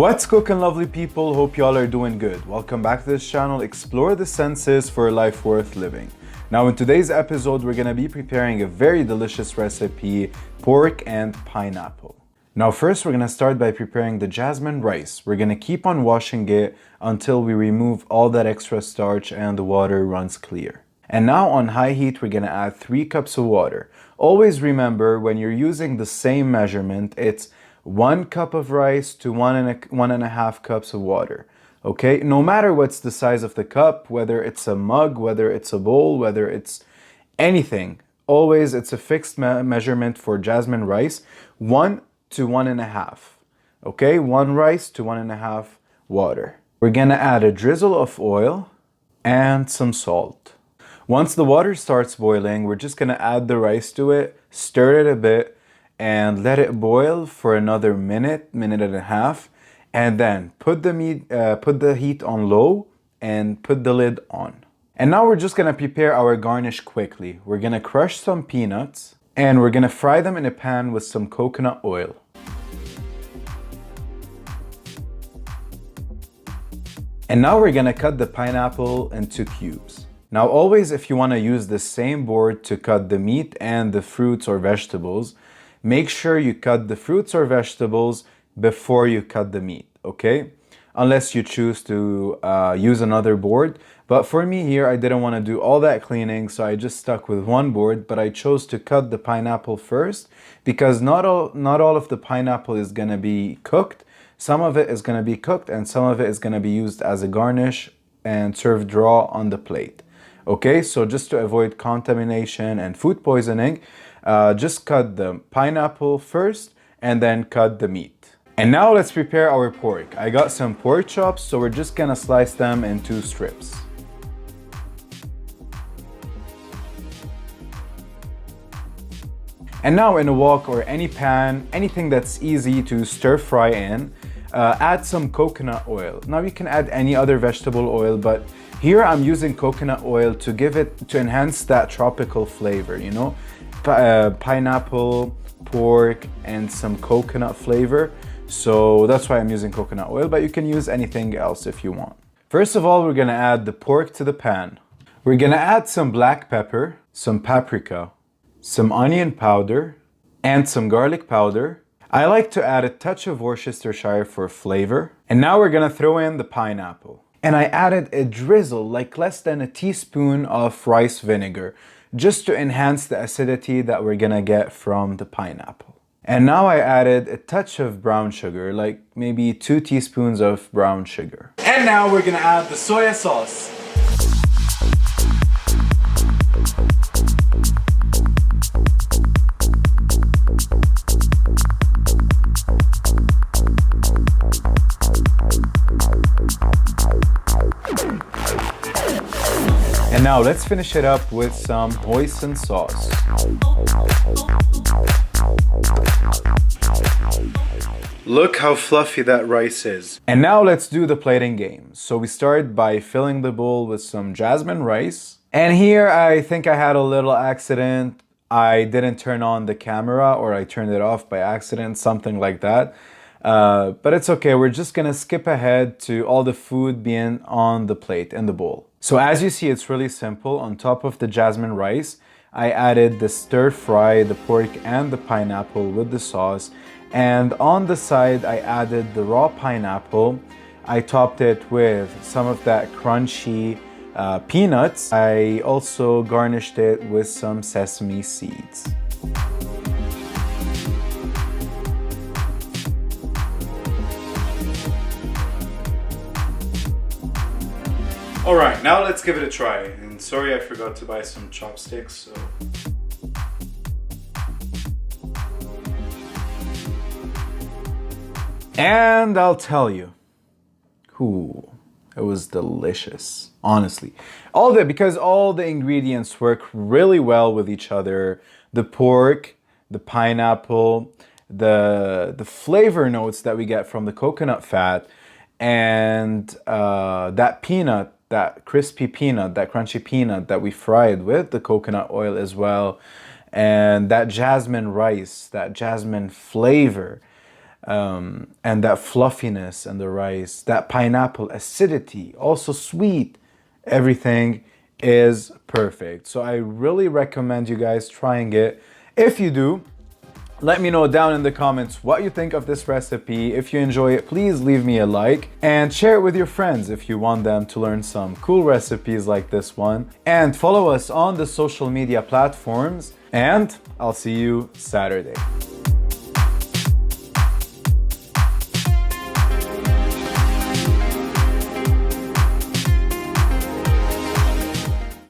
What's cooking, lovely people? Hope y'all are doing good. Welcome back to this channel, Explore the Senses for a Life Worth Living. Now in today's episode, we're gonna be preparing a very delicious recipe, pork and pineapple. Now first, we're gonna start by preparing the jasmine rice. We're gonna keep on washing it until we remove all that extra starch and the water runs clear. And now on high heat, we're gonna add 3 cups of water. Always remember, when you're using the same measurement, it's 1 cup of rice to one and a half cups of water. Okay, no matter what's the size of the cup, whether it's a mug, whether it's a bowl, whether it's anything, always it's a fixed measurement for jasmine rice, 1 to 1.5. Okay, 1 rice to 1.5 water. We're gonna add a drizzle of oil and some salt. Once the water starts boiling, we're just gonna add the rice to it, stir it a bit, and let it boil for another minute and a half, and then put the heat on low and put the lid on. And now we're just gonna prepare our garnish quickly. We're gonna crush some peanuts and we're gonna fry them in a pan with some coconut oil. And now we're gonna cut the pineapple into cubes. Now always, if you wanna use the same board to cut the meat and the fruits or vegetables, make sure you cut the fruits or vegetables before you cut the meat, okay? Unless you choose to use another board. But for me here, I didn't want to do all that cleaning, so I just stuck with one board, but I chose to cut the pineapple first because not all of the pineapple is gonna be cooked. Some of it is gonna be cooked and some of it is gonna be used as a garnish and served raw on the plate. Okay, so just to avoid contamination and food poisoning, just cut the pineapple first and then cut the meat. And now let's prepare our pork. I got some pork chops, so we're just gonna slice them in 2 strips. And now in a wok or any pan, anything that's easy to stir fry in, add some coconut oil. Now you can add any other vegetable oil, but here I'm using coconut oil to enhance that tropical flavor, you know? Pineapple, pork, and some coconut flavor. So that's why I'm using coconut oil, but you can use anything else if you want. First of all, we're gonna add the pork to the pan. We're gonna add some black pepper, some paprika, some onion powder, and some garlic powder. I like to add a touch of Worcestershire for flavor. And now we're gonna throw in the pineapple. And I added a drizzle, like less than a teaspoon of rice vinegar, just to enhance the acidity that we're gonna get from the pineapple. And now I added a touch of brown sugar, like maybe 2 teaspoons of brown sugar. And now we're gonna add the soy sauce. And now let's finish it up with some hoisin sauce. Look how fluffy that rice is. And now let's do the plating game. So we start by filling the bowl with some jasmine rice. And here I think I had a little accident. I didn't turn on the camera, or I turned it off by accident, something like that. But it's okay, we're just gonna skip ahead to all the food being on the plate in the bowl. So as you see, it's really simple. On top of the jasmine rice, I added the stir fry, the pork and the pineapple with the sauce. And on the side, I added the raw pineapple. I topped it with some of that crunchy peanuts. I also garnished it with some sesame seeds. All right, now let's give it a try. And sorry, I forgot to buy some chopsticks, so. And I'll tell you, it was delicious, honestly. Because all the ingredients work really well with each other. The pork, the pineapple, the flavor notes that we get from the coconut fat, and that peanut, that crispy peanut, that crunchy peanut that we fried with the coconut oil as well, and that jasmine rice, that jasmine flavor. and that fluffiness and the rice, that pineapple acidity, also sweet, everything is perfect. So I really recommend you guys trying it. If you do, let me know down in the comments what you think of this recipe. If you enjoy it, please leave me a like and share it with your friends if you want them to learn some cool recipes like this one. And follow us on the social media platforms, and I'll see you Saturday.